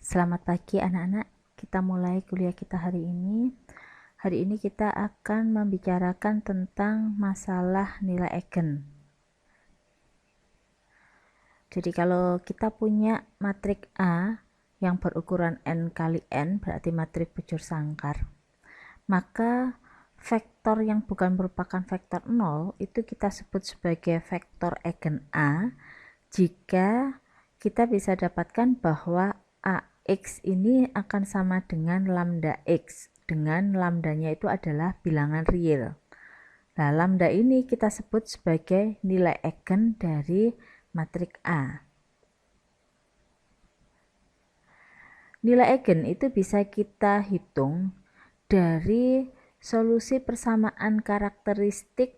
Selamat pagi anak-anak, kita mulai kuliah kita hari ini. Hari ini kita akan membicarakan tentang masalah nilai eigen. Jadi kalau kita punya matrik A yang berukuran N kali N, berarti matrik bujur sangkar, maka vektor yang bukan merupakan vektor 0 itu kita sebut sebagai vektor eigen A jika kita bisa dapatkan bahwa AX ini akan sama dengan lambda X, dengan lambdanya itu adalah bilangan real. Nah, lambda ini kita sebut sebagai nilai eigen dari matrik A. Nilai eigen itu bisa kita hitung dari solusi persamaan karakteristik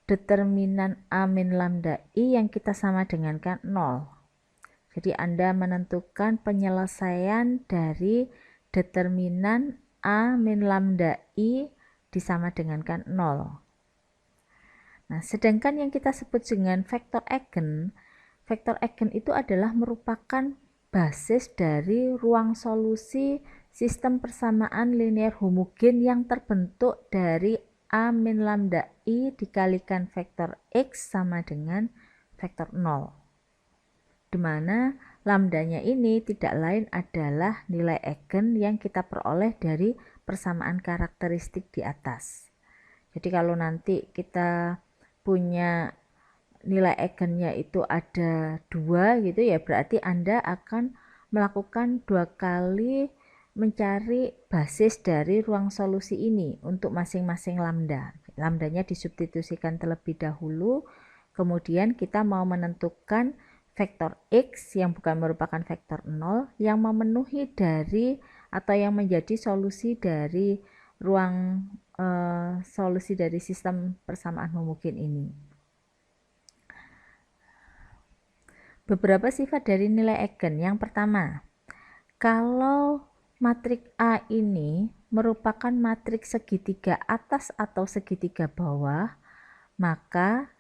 determinan A min lambda I yang kita sama dengankan 0. Jadi Anda menentukan penyelesaian dari determinan A min lambda I disama dengankan 0. Nah, sedangkan yang kita sebut dengan vektor eigen itu adalah merupakan basis dari ruang solusi sistem persamaan linear homogen yang terbentuk dari A min lambda I dikalikan vektor X sama dengan vektor 0. Di mana lambdanya ini tidak lain adalah nilai eigen yang kita peroleh dari persamaan karakteristik di atas. Jadi kalau nanti kita punya nilai eigennya itu ada 2 gitu ya, berarti Anda akan melakukan 2 kali mencari basis dari ruang solusi ini untuk masing-masing lambda. Lambdanya disubstitusikan terlebih dahulu, kemudian kita mau menentukan vektor X yang bukan merupakan vektor 0 yang memenuhi dari atau yang menjadi solusi dari ruang solusi dari sistem persamaan homogen ini. Beberapa sifat dari nilai eigen. Yang pertama, kalau matrik A ini merupakan matrik segitiga atas atau segitiga bawah, maka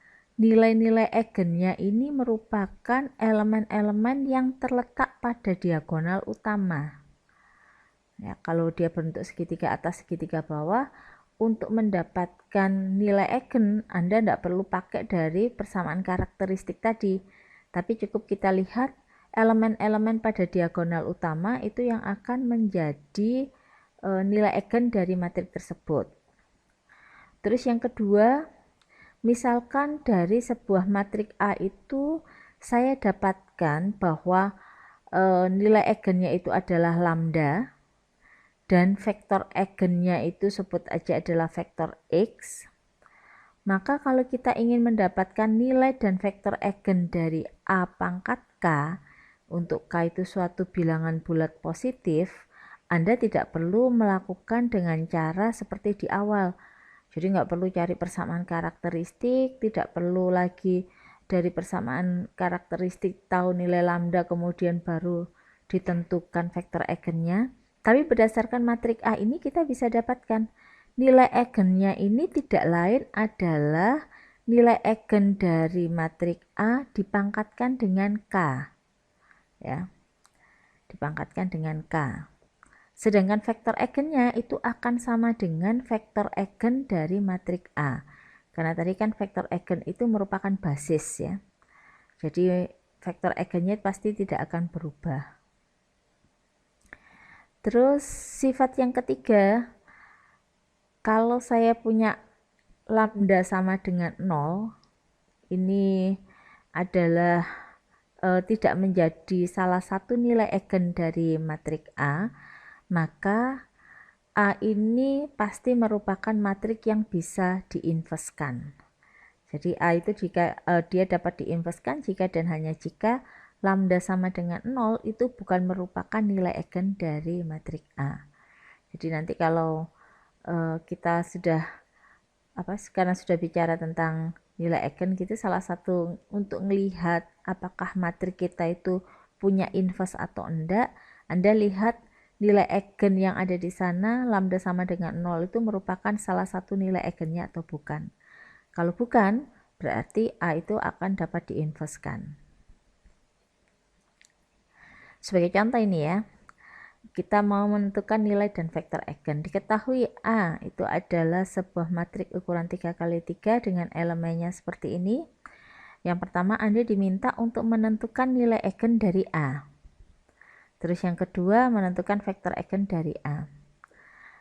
nilai-nilai eigennya ini merupakan elemen-elemen yang terletak pada diagonal utama. Ya, kalau dia bentuk segitiga atas, segitiga bawah, untuk mendapatkan nilai eigen, Anda tidak perlu pakai dari persamaan karakteristik tadi, tapi cukup kita lihat elemen-elemen pada diagonal utama itu yang akan menjadi nilai eigen dari matrik tersebut. Terus yang kedua, misalkan dari sebuah matrik A itu saya dapatkan bahwa nilai eigennya itu adalah lambda dan vektor eigennya itu sebut aja adalah vektor X. Maka kalau kita ingin mendapatkan nilai dan vektor eigen dari A pangkat K, untuk K itu suatu bilangan bulat positif, Anda tidak perlu melakukan dengan cara seperti di awal. Jadi nggak perlu cari persamaan karakteristik, tidak perlu lagi dari persamaan karakteristik tahu nilai lambda kemudian baru ditentukan vektor eigennya. Tapi berdasarkan matrik A ini kita bisa dapatkan nilai eigennya ini tidak lain adalah nilai eigen dari matrik A dipangkatkan dengan K. Ya. Dipangkatkan dengan K. Sedangkan vektor eigennya itu akan sama dengan vektor eigen dari matrik A. Karena tadi kan vektor eigen itu merupakan basis ya. Jadi vektor eigennya pasti tidak akan berubah. Terus sifat yang ketiga, kalau saya punya lambda sama dengan 0, ini adalah tidak menjadi salah satu nilai eigen dari matrik A, maka A ini pasti merupakan matrik yang bisa diinverskan. Jadi A itu jika dia dapat diinverskan jika dan hanya jika lambda sama dengan 0 itu bukan merupakan nilai eigen dari matrik A. Jadi nanti kalau kita sudah sekarang sudah bicara tentang nilai eigen gitu, salah satu untuk melihat apakah matrik kita itu punya inverse atau enggak, Anda lihat nilai eigen yang ada di sana lambda sama dengan 0 itu merupakan salah satu nilai eigennya atau bukan. Kalau bukan, berarti A itu akan dapat diinverskan. Sebagai contoh ini ya, kita mau menentukan nilai dan vektor eigen. Diketahui A itu adalah sebuah matriks ukuran 3x3 dengan elemennya seperti ini. Yang pertama, Anda diminta untuk menentukan nilai eigen dari A. Terus yang kedua, menentukan vektor eigen dari A.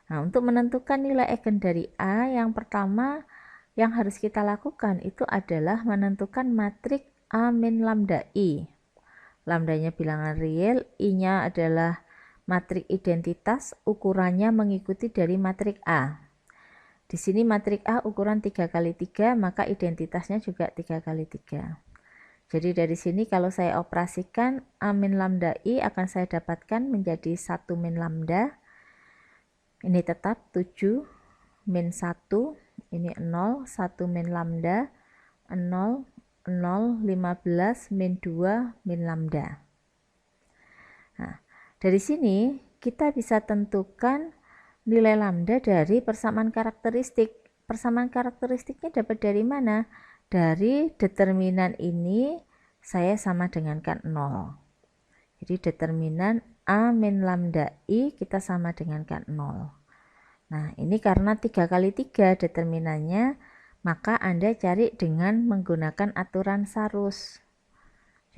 Nah, untuk menentukan nilai eigen dari A, yang pertama yang harus kita lakukan itu adalah menentukan matriks A min lambda I. Lambdanya bilangan real, I-nya adalah matriks identitas, ukurannya mengikuti dari matriks A. Di sini matriks A ukuran 3x3, maka identitasnya juga 3x3. Jadi dari sini kalau saya operasikan A min lambda I akan saya dapatkan menjadi 1 min lambda. Ini tetap 7 min 1, ini 0, 1 min lambda, 0, 0, 15 min 2 min lambda. Nah, dari sini kita bisa tentukan nilai lambda dari persamaan karakteristik. Persamaan karakteristiknya dapat dari mana? Dari determinan ini saya sama dengankan 0. Jadi determinan A min lambda I kita sama dengankan 0. Nah, ini karena 3x3 determinannya, maka Anda cari dengan menggunakan aturan Sarus.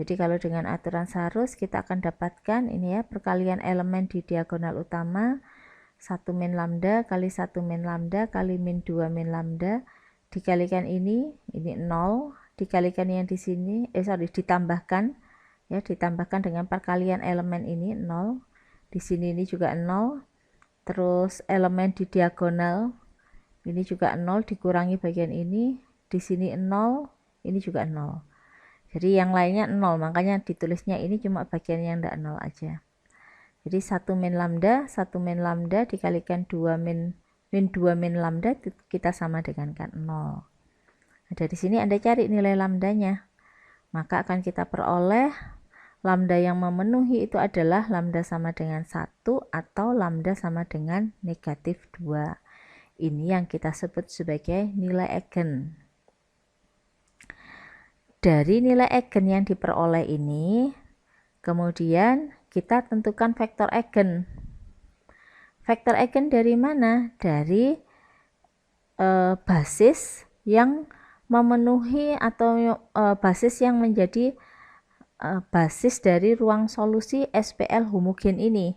Jadi kalau dengan aturan Sarus kita akan dapatkan ini ya, perkalian elemen di diagonal utama 1 min lambda kali 1 min lambda kali min 2 min lambda dikalikan ini 0, dikalikan yang di sini ditambahkan ya, ditambahkan dengan perkalian elemen ini 0. Di sini ini juga 0. Terus elemen di diagonal ini juga 0 dikurangi bagian ini, di sini 0, ini juga 0. Jadi yang lainnya 0, makanya ditulisnya ini cuma bagian yang tidak 0 aja. Jadi 1 min lambda dikalikan 2 min 2 min lambda kita sama dengan 0. Nah, dari sini Anda cari nilai lambdanya. Maka akan kita peroleh lambda yang memenuhi itu adalah lambda sama dengan 1 atau lambda sama dengan negatif 2. Ini yang kita sebut sebagai nilai eigen. Dari nilai eigen yang diperoleh ini, kemudian kita tentukan vektor eigen. Vektor eigen dari mana? Dari basis yang memenuhi atau basis yang menjadi basis dari ruang solusi SPL homogen ini.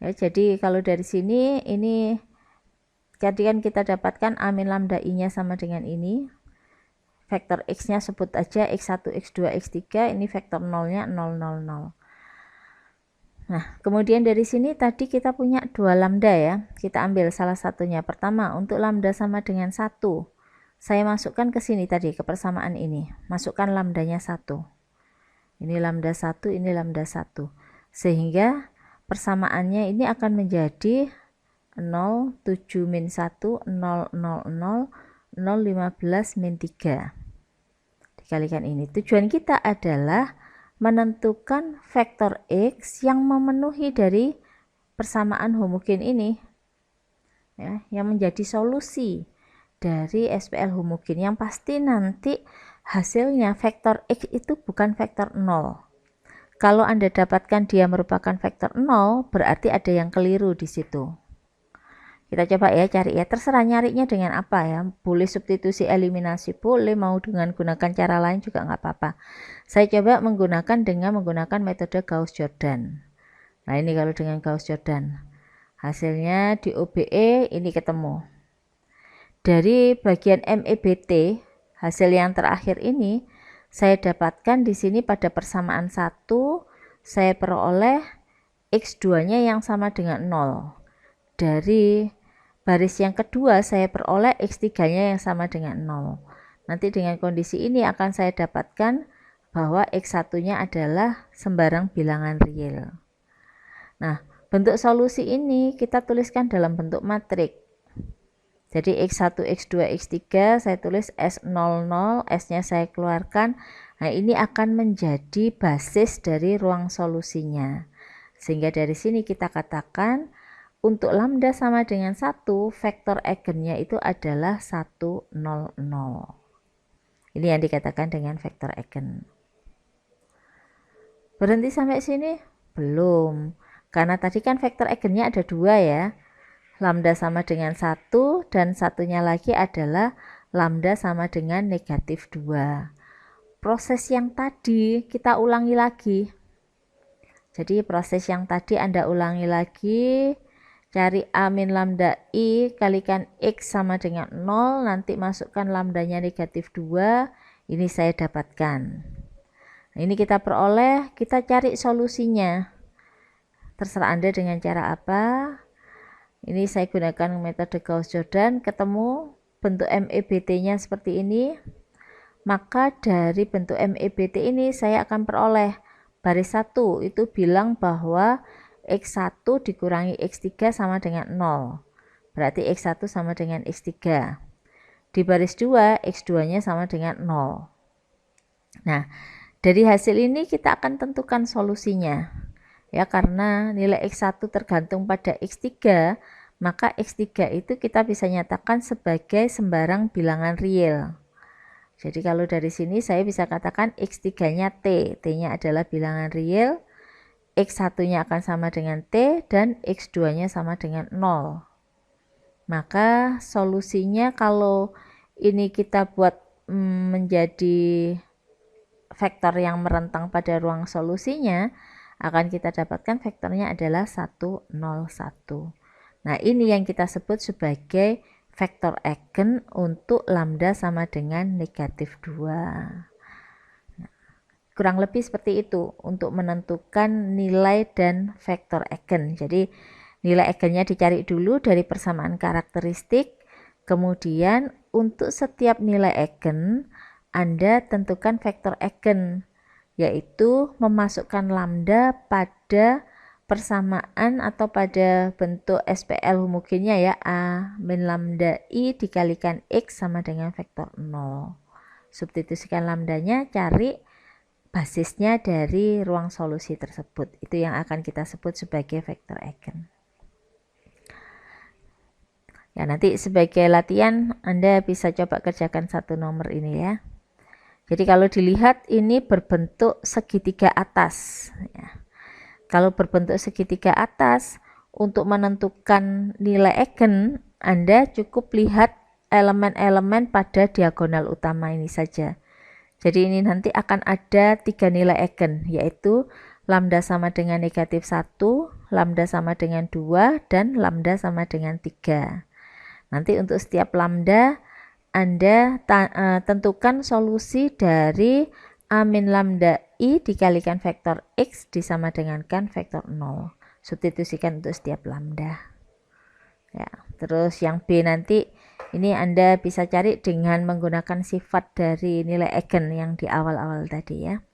Ya, jadi kalau dari sini ini jadi kan kita dapatkan A min lambda I-nya sama dengan ini. Vektor X-nya sebut aja X1, X2, X3, ini vektor 0-nya 0, 0, 0. Nah, kemudian dari sini tadi kita punya 2 lambda ya. Kita ambil salah satunya. Pertama, untuk lambda sama dengan 1. Saya masukkan ke sini tadi, ke persamaan ini. Masukkan lambdanya 1. Ini lambda 1, ini lambda 1. Sehingga persamaannya ini akan menjadi 0, 7 min 1, 0, 0, 0, 0, 15 min 3. Dikalikan ini. Tujuan kita adalah menentukan vektor X yang memenuhi dari persamaan homogen ini. Ya, yang menjadi solusi dari SPL homogen. Yang pasti nanti hasilnya vektor X itu bukan vektor 0. Kalau Anda dapatkan dia merupakan vektor 0, berarti ada yang keliru di situ. Kita coba ya cari ya, terserah nyarinya dengan apa ya, boleh substitusi eliminasi, boleh mau dengan gunakan cara lain juga nggak apa-apa. Saya coba menggunakan metode Gauss-Jordan. Nah ini kalau dengan Gauss-Jordan, hasilnya di OBE ini ketemu. Dari bagian MEBT, hasil yang terakhir ini, saya dapatkan di sini pada persamaan 1, saya peroleh X2-nya yang sama dengan 0. Dari baris yang kedua saya peroleh X3-nya yang sama dengan 0. Nanti dengan kondisi ini akan saya dapatkan bahwa X1-nya adalah sembarang bilangan real. Nah, bentuk solusi ini kita tuliskan dalam bentuk matriks. Jadi X1, X2, X3 saya tulis S00, S-nya saya keluarkan. Nah, ini akan menjadi basis dari ruang solusinya. Sehingga dari sini kita katakan untuk lambda sama dengan 1, vektor eigennya itu adalah 1, 0, 0. Ini yang dikatakan dengan vektor eigen. Berhenti sampai sini? Belum. Karena tadi kan vektor eigennya ada 2 ya. Lambda sama dengan 1 dan satunya lagi adalah lambda sama dengan negatif 2. Proses yang tadi kita ulangi lagi. Jadi proses yang tadi Anda ulangi lagi, cari A min lambda I kalikan X sama dengan 0, nanti masukkan lambdanya negatif 2, ini saya dapatkan. Nah, ini kita peroleh, kita cari solusinya. Terserah Anda dengan cara apa. Ini saya gunakan metode Gauss-Jordan, ketemu bentuk MEBT-nya seperti ini. Maka dari bentuk MEBT ini saya akan peroleh baris 1 itu bilang bahwa X1 dikurangi X3 sama dengan 0. Berarti X1 sama dengan X3. Di baris 2, X2-nya sama dengan 0. Nah, dari hasil ini kita akan tentukan solusinya. Ya, karena nilai X1 tergantung pada X3, maka X3 itu kita bisa nyatakan sebagai sembarang bilangan real. Jadi kalau dari sini saya bisa katakan X3-nya T, T-nya adalah bilangan real, X1-nya akan sama dengan T, dan X2-nya sama dengan 0. Maka solusinya kalau ini kita buat menjadi vektor yang merentang pada ruang solusinya, akan kita dapatkan vektornya adalah 1, 0, 1. Nah, ini yang kita sebut sebagai vektor eigen untuk lambda sama dengan negatif 2. Nah, kurang lebih seperti itu untuk menentukan nilai dan vektor eigen. Jadi nilai eigennya dicari dulu dari persamaan karakteristik, kemudian untuk setiap nilai eigen Anda tentukan vektor eigen, yaitu memasukkan lambda pada persamaan atau pada bentuk SPL homogennya ya, A min lambda I dikalikan X sama dengan vektor 0. Substitusikan lambdanya, cari basisnya dari ruang solusi tersebut. Itu yang akan kita sebut sebagai vektor eigen. Ya, nanti sebagai latihan Anda bisa coba kerjakan satu nomor ini ya. Jadi kalau dilihat ini berbentuk segitiga atas ya. Kalau berbentuk segitiga atas, untuk menentukan nilai eigen, Anda cukup lihat elemen-elemen pada diagonal utama ini saja. Jadi ini nanti akan ada 3 nilai eigen, yaitu lambda sama dengan negatif 1, lambda sama dengan 2, dan lambda sama dengan 3. Nanti untuk setiap lambda, Anda tentukan solusi dari A min lambda I dikalikan vektor X disama dengankan vektor 0. Substitusikan untuk setiap lambda. Ya, terus yang B nanti ini Anda bisa cari dengan menggunakan sifat dari nilai eigen yang di awal-awal tadi ya.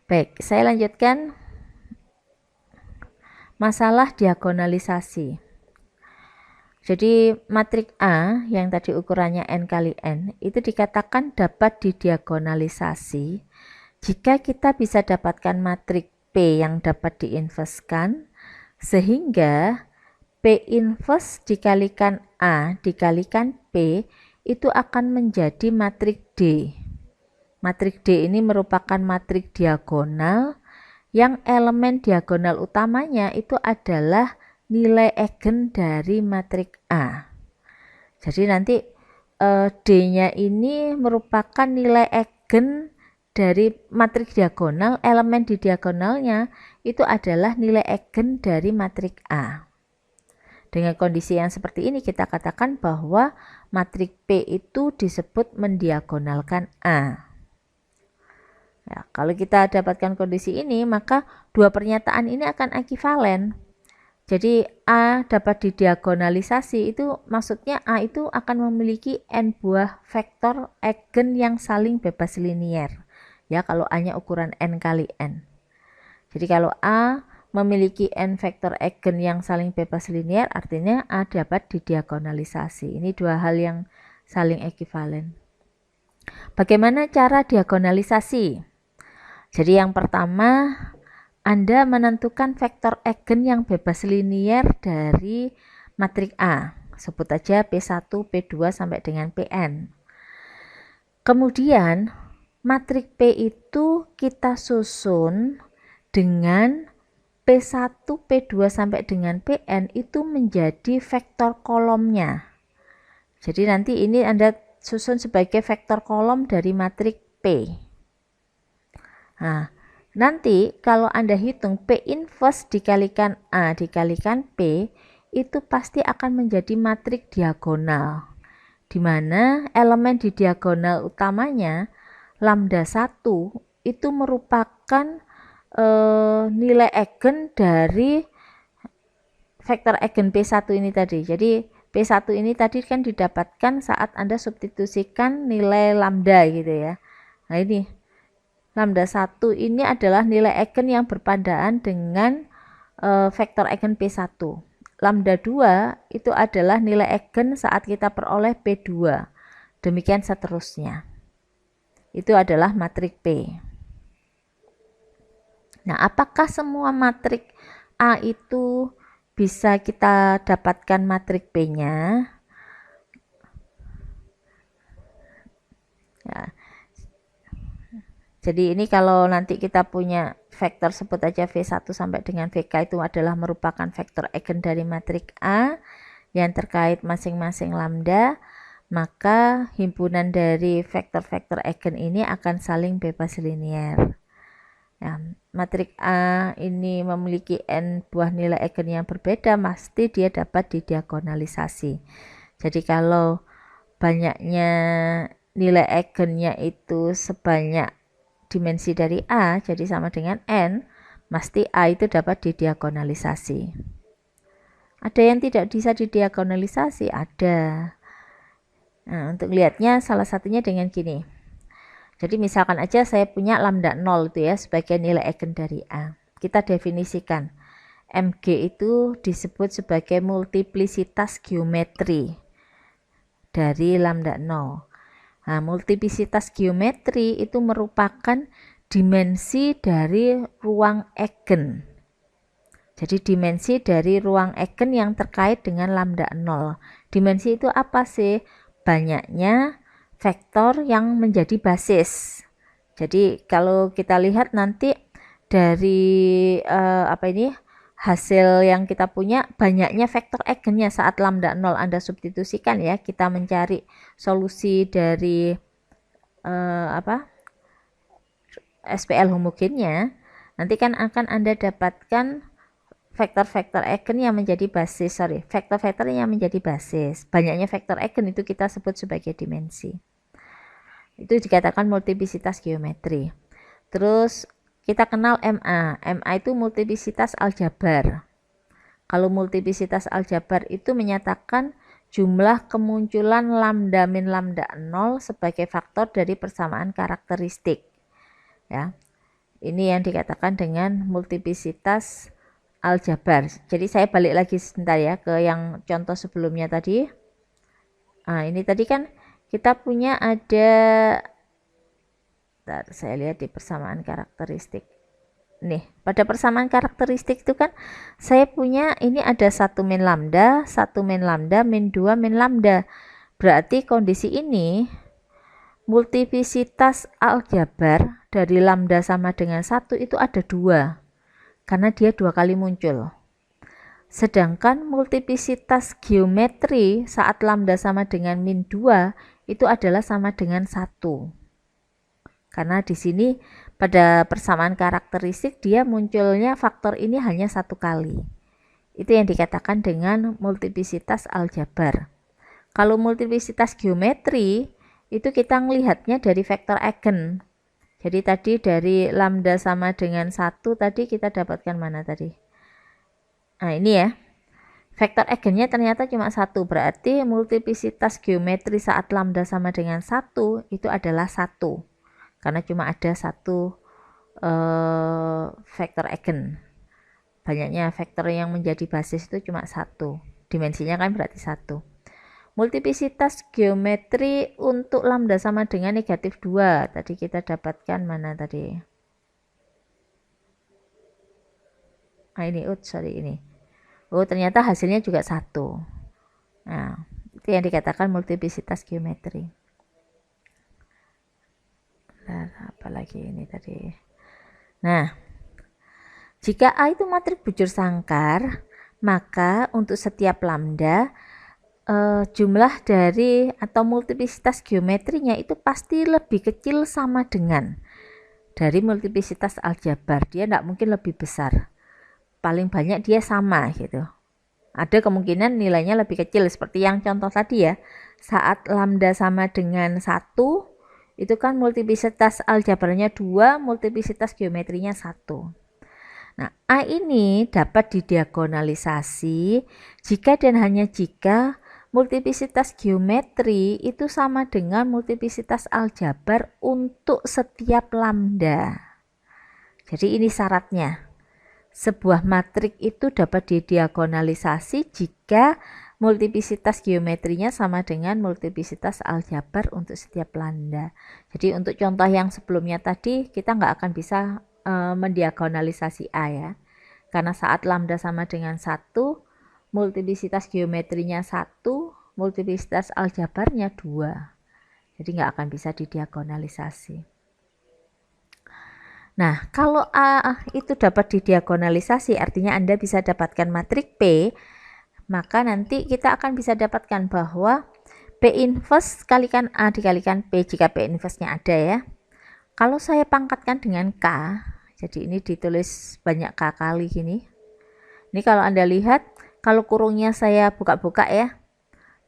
Baik, saya lanjutkan masalah diagonalisasi. Jadi matrik A yang tadi ukurannya N kali N itu dikatakan dapat didiagonalisasi jika kita bisa dapatkan matrik P yang dapat diinverskan, sehingga P inverse dikalikan A dikalikan P itu akan menjadi matrik D. Matrik D ini merupakan matrik diagonal yang elemen diagonal utamanya itu adalah nilai eigen dari matrik A. Jadi nanti D-nya ini merupakan nilai eigen dari matrik diagonal, elemen di diagonalnya itu adalah nilai eigen dari matrik A. Dengan kondisi yang seperti ini kita katakan bahwa matrik P itu disebut mendiagonalkan A. Ya, kalau kita dapatkan kondisi ini, maka dua pernyataan ini akan ekivalen. Jadi A dapat didiagonalisasi itu maksudnya A itu akan memiliki n buah vektor eigen yang saling bebas linier. Ya, kalau A-nya ukuran n kali n. Jadi kalau A memiliki n vektor eigen yang saling bebas linier, artinya A dapat didiagonalisasi. Ini dua hal yang saling ekivalen. Bagaimana cara diagonalisasi? Jadi yang pertama, Anda menentukan vektor eigen yang bebas linier dari matrik A. Sebut aja P1, P2 sampai dengan Pn. Kemudian matrik P itu kita susun dengan P1, P2 sampai dengan Pn itu menjadi vektor kolomnya. Jadi nanti ini Anda susun sebagai vektor kolom dari matriks P. Nah, nanti kalau Anda hitung P inverse dikalikan A dikalikan P, itu pasti akan menjadi matriks diagonal, di mana elemen di diagonal utamanya lambda 1 itu merupakan nilai eigen dari vektor eigen P1 ini tadi. Jadi P1 ini tadi kan didapatkan saat Anda substitusikan nilai lambda gitu ya. Nah ini lambda 1 ini adalah nilai eigen yang berpandaan dengan vektor eigen P1. Lambda 2 itu adalah nilai eigen saat kita peroleh P2. Demikian seterusnya. Itu adalah matriks P. Nah, apakah semua matriks A itu bisa kita dapatkan matriks P-nya? Ya. Jadi ini kalau nanti kita punya vektor, sebut aja V1 sampai dengan Vk, itu adalah merupakan vektor eigen dari matriks A yang terkait masing-masing lambda, maka himpunan dari vektor-vektor eigen ini akan saling bebas linear. Ya, matriks A ini memiliki n buah nilai eigen yang berbeda, pasti dia dapat didiagonalisasi. Jadi kalau banyaknya nilai eigennya itu sebanyak dimensi dari A, jadi sama dengan n, pasti A itu dapat didiagonalisasi. Ada yang tidak bisa didiagonalisasi? Ada. Nah, untuk lihatnya salah satunya dengan gini. Jadi misalkan aja saya punya lambda 0 itu ya sebagai nilai eigen dari A. Kita definisikan. Mg itu disebut sebagai multiplisitas geometri dari lambda 0. Nah, multiplisitas geometri itu merupakan dimensi dari ruang eigen. Jadi dimensi dari ruang eigen yang terkait dengan lambda 0. Dimensi itu apa sih? Banyaknya vektor yang menjadi basis. Jadi kalau kita lihat nanti dari hasil yang kita punya, banyaknya vektor eigennya saat lambda 0 Anda substitusikan ya, kita mencari solusi dari SPL homogennya, nanti kan akan Anda dapatkan vektor-vektor eigen yang menjadi basis, vektor-vektor yang menjadi basis. Banyaknya vektor eigen itu kita sebut sebagai dimensi. Itu dikatakan multiplisitas geometri. Terus kita kenal MA. MA itu multiplisitas aljabar. Kalau multiplisitas aljabar itu menyatakan jumlah kemunculan lambda min lambda 0 sebagai faktor dari persamaan karakteristik. Ya. Ini yang dikatakan dengan multiplisitas aljabar. Jadi saya balik lagi sebentar ya ke yang contoh sebelumnya tadi. Nah, ini tadi kan kita punya ada, bentar, saya lihat di persamaan karakteristik. Nih, pada persamaan karakteristik itu kan saya punya ini ada 1 min lambda, 1 min lambda, min 2 min lambda. Berarti kondisi ini multiplisitas aljabar dari lambda sama dengan 1 itu ada 2. Karena dia 2 kali muncul. Sedangkan multiplisitas geometri saat lambda sama dengan min 2 itu adalah sama dengan 1. Karena di sini pada persamaan karakteristik dia munculnya faktor ini hanya 1 kali. Itu yang dikatakan dengan multiplisitas aljabar. Kalau multiplisitas geometri itu kita melihatnya dari vektor eigen. Jadi tadi dari lambda sama dengan 1 tadi kita dapatkan mana tadi? Nah ini ya. Vektor eigennya ternyata cuma 1, berarti multiplisitas geometri saat lambda sama dengan 1 itu adalah 1. Karena cuma ada 1 vektor eigen. Banyaknya vektor yang menjadi basis itu cuma 1. Dimensinya kan berarti 1. Multiplisitas geometri untuk lambda sama dengan negatif 2. Tadi kita dapatkan mana tadi? Nah ini, ini. Oh, ternyata hasilnya juga 1. Nah, itu yang dikatakan multiplisitas geometri. Nah, apa lagi ini tadi? Nah, Jika A itu matrik bujur sangkar, maka untuk setiap lambda jumlah dari atau multiplisitas geometrinya itu pasti lebih kecil sama dengan dari multiplisitas aljabar. Dia tidak mungkin lebih besar. Paling banyak dia sama gitu. Ada kemungkinan nilainya lebih kecil seperti yang contoh tadi ya. Saat lambda sama dengan 1, itu kan multiplisitas aljabarnya 2, multiplisitas geometrinya 1. Nah, A ini dapat didiagonalisasi jika dan hanya jika multiplisitas geometri itu sama dengan multiplisitas aljabar untuk setiap lambda. Jadi ini syaratnya. Sebuah matrik itu dapat didiagonalisasi jika multiplisitas geometrinya sama dengan multiplisitas aljabar untuk setiap lambda. Jadi untuk contoh yang sebelumnya tadi kita nggak akan bisa mendiagonalisasi A ya, karena saat lambda sama dengan 1, multiplisitas geometrinya 1, multiplisitas aljabarnya 2, jadi nggak akan bisa didiagonalisasi. Nah, kalau A itu dapat didiagonalisasi, artinya Anda bisa dapatkan matrik P, maka nanti kita akan bisa dapatkan bahwa P inverse kalikan A dikalikan P jika P inverse-nya ada ya. Kalau saya pangkatkan dengan K, jadi ini ditulis banyak K kali gini. Ini kalau Anda lihat, kalau kurungnya saya buka-buka ya,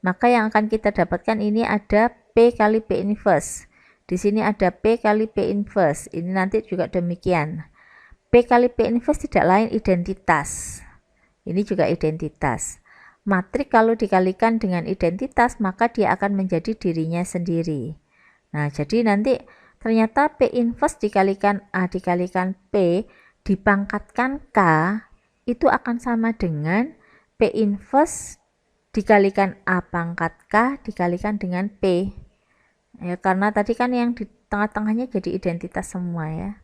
maka yang akan kita dapatkan ini ada P kali P inverse. Di sini ada P kali P inverse. Ini nanti juga demikian. P kali P inverse tidak lain identitas. Ini juga identitas. Matrik kalau dikalikan dengan identitas, maka dia akan menjadi dirinya sendiri. Nah, jadi nanti ternyata P inverse dikalikan A dikalikan P dipangkatkan K itu akan sama dengan P inverse dikalikan A pangkat K dikalikan dengan P. Ya, karena tadi kan yang di tengah-tengahnya jadi identitas semua ya.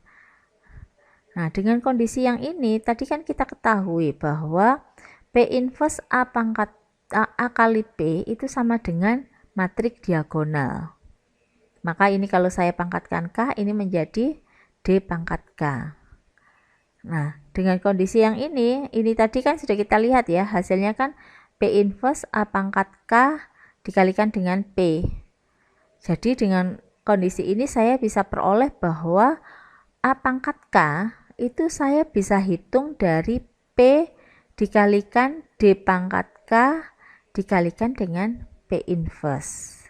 Nah, dengan kondisi yang ini tadi kan kita ketahui bahwa P inverse A pangkat A kali P itu sama dengan matrik diagonal. Maka ini kalau saya pangkatkan K, ini menjadi D pangkat K. Nah, dengan kondisi yang ini tadi kan sudah kita lihat ya, hasilnya kan P inverse A pangkat K dikalikan dengan P. Jadi dengan kondisi ini saya bisa peroleh bahwa A pangkat K itu saya bisa hitung dari P dikalikan D pangkat K dikalikan dengan P inverse.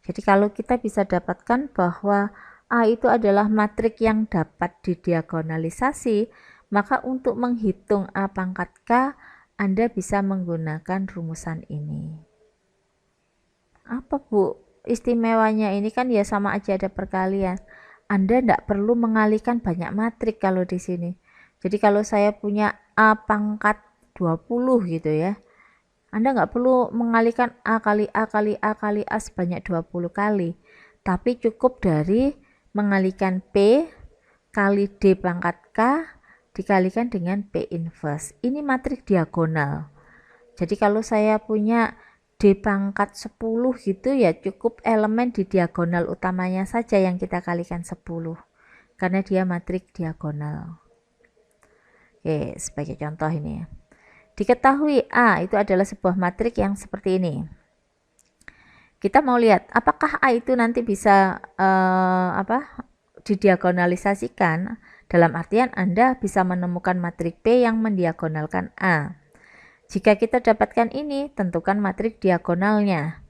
Jadi kalau kita bisa dapatkan bahwa A itu adalah matrik yang dapat didiagonalisasi, maka untuk menghitung A pangkat K, Anda bisa menggunakan rumusan ini. Apa Bu? Istimewanya ini kan ya sama aja ada perkalian. Anda tidak perlu mengalihkan banyak matrik kalau di sini. Jadi kalau saya punya A pangkat 20 gitu ya, Anda nggak perlu mengalihkan A kali A kali A kali A sebanyak 20 kali, tapi cukup dari mengalihkan P kali D pangkat K dikalikan dengan P inverse. Ini matrik diagonal. Jadi kalau saya punya D pangkat 10 gitu ya, cukup elemen di diagonal utamanya saja yang kita kalikan 10, karena dia matrik diagonal. Oke, sebagai contoh ini ya. Diketahui A itu adalah sebuah matrik yang seperti ini. Kita mau lihat apakah A itu nanti bisa didiagonalisasikan, dalam artian Anda bisa menemukan matrik P yang mendiagonalkan A. Jika kita dapatkan ini, tentukan matrik diagonalnya.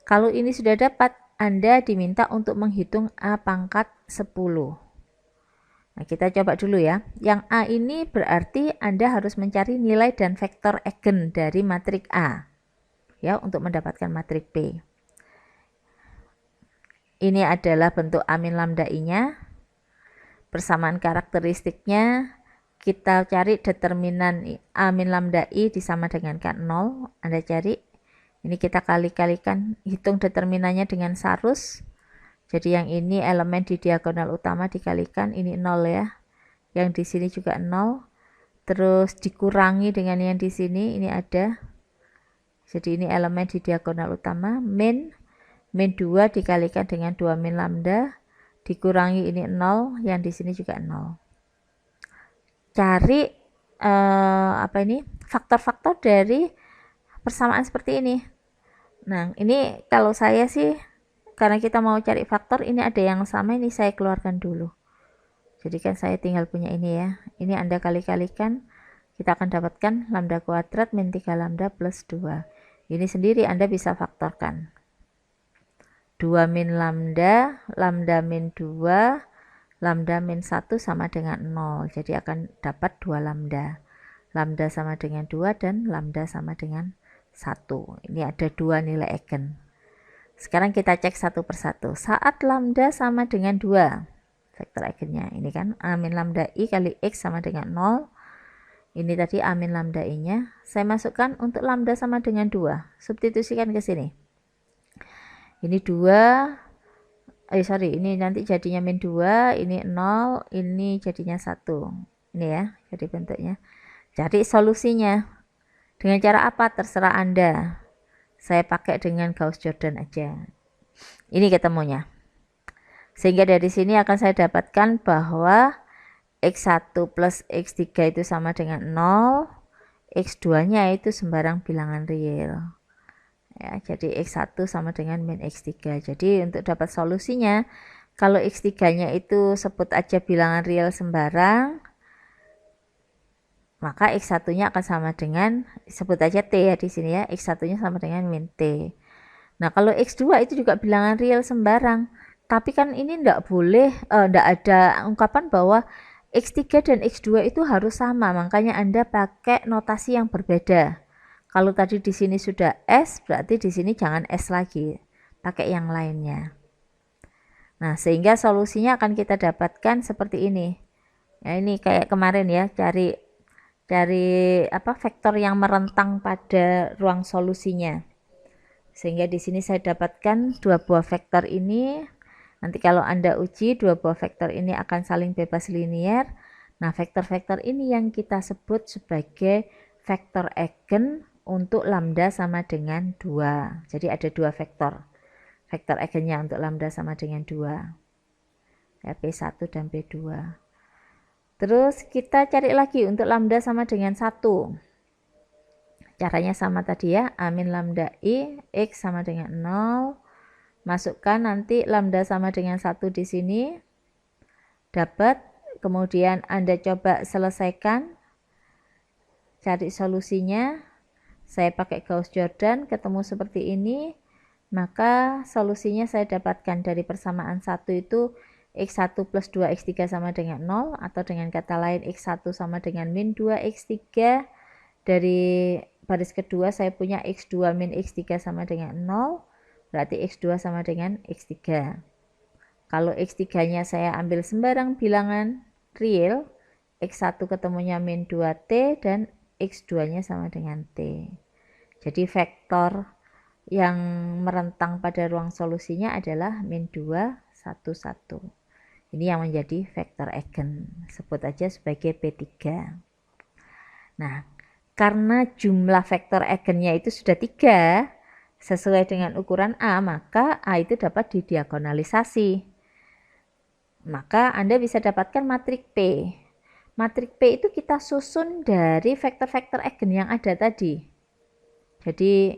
Kalau ini sudah dapat, Anda diminta untuk menghitung A pangkat 10. Nah, kita coba dulu ya. Yang A ini berarti Anda harus mencari nilai dan vektor eigen dari matrik A ya untuk mendapatkan matrik P. Ini adalah bentuk A min lambda I-nya. Persamaan karakteristiknya, kita cari determinan A min lambda I disama dengan K0. Anda cari. Ini kita kali-kalikan, hitung determinannya dengan sarus. Jadi yang ini elemen di diagonal utama dikalikan, ini 0 ya. Yang di sini juga 0. Terus dikurangi dengan yang di sini, ini ada. Jadi ini elemen di diagonal utama, min 2 dikalikan dengan 2 min lambda, dikurangi ini 0, yang di sini juga 0. Cari faktor-faktor dari persamaan seperti ini. Nah, ini kalau saya sih, karena kita mau cari faktor, ini ada yang sama, ini saya keluarkan dulu. Jadi kan saya tinggal punya ini ya. Ini Anda kali-kalikan, kita akan dapatkan lambda kuadrat min 3 lambda plus 2. Ini sendiri Anda bisa faktorkan. 2 min lambda, lambda min 2, lambda min 1 sama dengan 0. Jadi akan dapat 2 lambda. Lambda sama dengan 2 dan lambda sama dengan 1. Ini ada 2 nilai eigen. Sekarang kita cek satu persatu. Saat lambda sama dengan 2, vektor eigennya ini kan a min lambda i kali x sama dengan 0. Ini tadi a min lambda i nya. Saya masukkan untuk lambda sama dengan 2. Substitusikan ke sini. Ini 2. Ini nanti jadinya min 2, ini 0, ini jadinya 1. Ini ya, jadi bentuknya. Cari solusinya. Dengan cara apa? Terserah Anda. Saya pakai dengan Gauss-Jordan aja. Ini ketemunya. Sehingga dari sini akan saya dapatkan bahwa x1 plus x3 itu sama dengan 0, x2-nya itu sembarang bilangan real. Ya, jadi x1 sama dengan min x3. Jadi untuk dapat solusinya, kalau x3-nya itu sebut aja bilangan real sembarang, maka x1-nya akan sama dengan, sebut aja t ya di sini ya, x1-nya sama dengan min t. Nah, kalau x2 itu juga bilangan real sembarang, tapi kan ini enggak boleh, enggak ada ungkapan bahwa x3 dan x2 itu harus sama, makanya Anda pakai notasi yang berbeda. Kalau tadi di sini sudah S, berarti di sini jangan S lagi, pakai yang lainnya. Nah, sehingga solusinya akan kita dapatkan seperti ini. Ya, ini kayak kemarin ya, cari vektor yang merentang pada ruang solusinya. Sehingga di sini saya dapatkan dua buah vektor ini. Nanti kalau Anda uji, dua buah vektor ini akan saling bebas linier. Nah, vektor-vektor ini yang kita sebut sebagai vektor eigen untuk lambda sama dengan 2. Jadi ada dua vektor. Vektor eigennya untuk lambda sama dengan 2. Ya, P1 dan P2. Terus kita cari lagi untuk lambda sama dengan 1. Caranya sama tadi ya, a min lambda i, x sama dengan 0. Masukkan nanti lambda sama dengan 1 di sini. Dapat, kemudian Anda coba selesaikan. Cari solusinya. Saya pakai Gauss-Jordan, ketemu seperti ini. Maka solusinya saya dapatkan dari persamaan 1 itu x1 plus 2x3 sama dengan 0, atau dengan kata lain x1 sama dengan min 2x3. Dari baris kedua saya punya x2 min x3 sama dengan 0, berarti x2 sama dengan x3. Kalau x3 nya saya ambil sembarang bilangan real, x1 ketemunya min 2t dan x2 nya sama dengan t. Jadi vektor yang merentang pada ruang solusinya adalah min 2, 1, 1. Ini yang menjadi vektor eigen. Sebut aja sebagai P3. Nah, karena jumlah vektor eigennya itu sudah 3, sesuai dengan ukuran A, maka A itu dapat didiagonalisasi. Maka Anda bisa dapatkan matrik P. Matrik P itu kita susun dari vektor-vektor eigen yang ada tadi. Jadi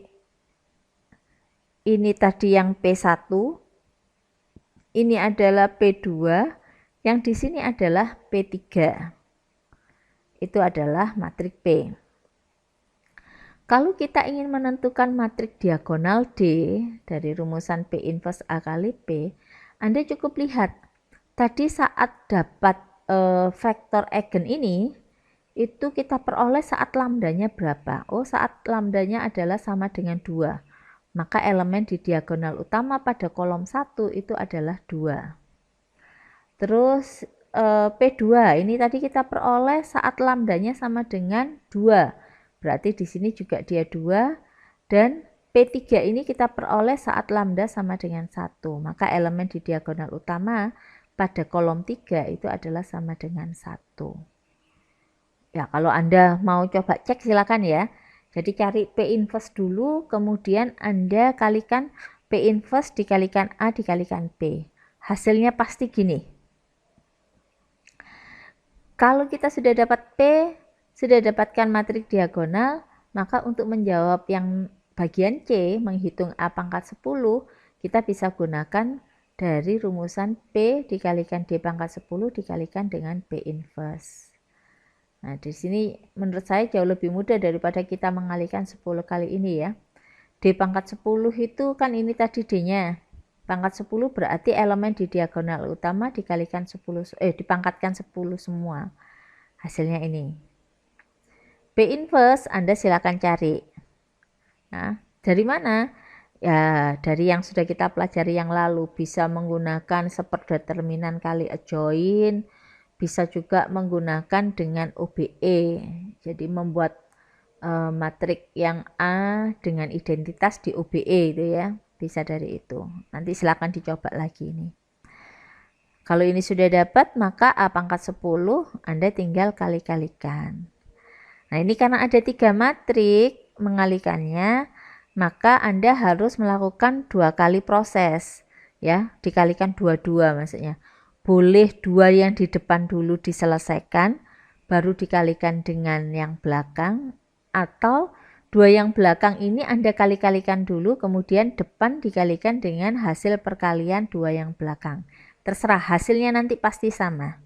ini tadi yang P1, ini adalah P2, yang di sini adalah P3. Itu adalah matrik P. Kalau kita ingin menentukan matrik diagonal D dari rumusan P inverse A kali P, Anda cukup lihat tadi saat dapat vektor eigen ini, itu kita peroleh saat lambdanya berapa? Oh, saat lambdanya adalah sama dengan 2. Maka elemen di diagonal utama pada kolom 1 itu adalah 2. Terus P2 ini tadi kita peroleh saat lambdanya sama dengan 2. Berarti di sini juga dia 2. Dan P3 ini kita peroleh saat lambda sama dengan 1. Maka elemen di diagonal utama pada kolom 3 itu adalah sama dengan 1. Ya, kalau Anda mau coba cek silakan ya. Jadi cari P inverse dulu, kemudian Anda kalikan P inverse dikalikan A dikalikan P. Hasilnya pasti gini. Kalau kita sudah dapat P, Sudah dapatkan matriks diagonal, maka untuk menjawab yang bagian C, menghitung A pangkat 10, kita bisa gunakan dari rumusan P dikalikan D pangkat 10 dikalikan dengan B inverse. Nah, di sini menurut saya jauh lebih mudah daripada kita mengalihkan 10 kali ini ya. D pangkat 10 itu kan ini tadi D-nya. Pangkat 10 berarti elemen di diagonal utama dikalikan 10, dipangkatkan 10 semua. Hasilnya ini. B inverse Anda silakan cari. Nah, dari mana? Ya, dari yang sudah kita pelajari yang lalu, bisa menggunakan seperdeterminan kali adjoin, bisa juga menggunakan dengan OBE. Jadi membuat matrik yang A dengan identitas di OBE itu ya, bisa dari itu. Nanti silakan dicoba lagi ini. Kalau ini sudah dapat, maka A pangkat 10 Anda tinggal kali-kalikan. Nah, ini karena ada 3 matrik mengalihkannya, maka Anda harus melakukan 2 kali proses ya, dikalikan 22 maksudnya. Boleh 2 yang di depan dulu diselesaikan, baru dikalikan dengan yang belakang, atau 2 yang belakang ini Anda kali-kalikan dulu, kemudian depan dikalikan dengan hasil perkalian 2 yang belakang. Terserah, hasilnya nanti pasti sama.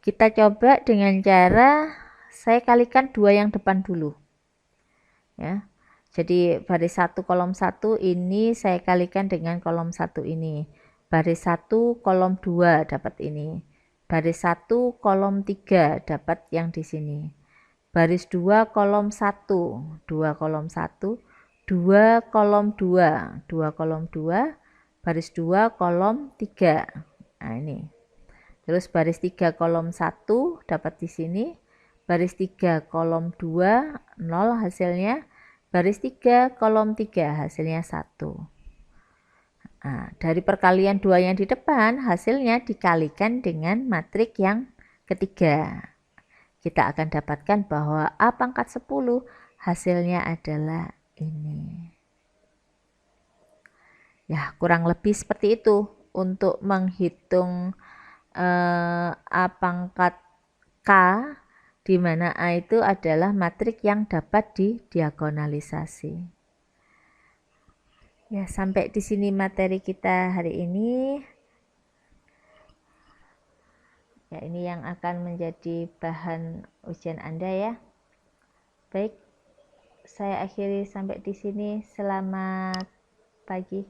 Kita coba dengan cara saya kalikan 2 yang depan dulu ya. Jadi baris 1 kolom 1 ini saya kalikan dengan kolom 1 ini. Baris 1 kolom 2 dapat ini. Baris 1 kolom 3 dapat yang di sini. Baris 2 kolom 1, 2 kolom 1, 2 kolom 2, 2 kolom 2, baris 2 kolom 3. Nah, ini. Terus baris 3 kolom 1 dapat di sini. Baris 3 kolom 2, 0 hasilnya. Baris 3 kolom 3 hasilnya 1. Nah, dari perkalian 2 yang di depan, hasilnya dikalikan dengan matrik yang ketiga. Kita akan dapatkan bahwa A pangkat 10 hasilnya adalah ini. Ya, kurang lebih seperti itu untuk menghitung A pangkat K, di mana A itu adalah matrik yang dapat didiagonalisasi. Ya, sampai di sini materi kita hari ini. Ya, ini yang akan menjadi bahan ujian Anda ya. Baik, saya akhiri sampai di sini. Selamat pagi.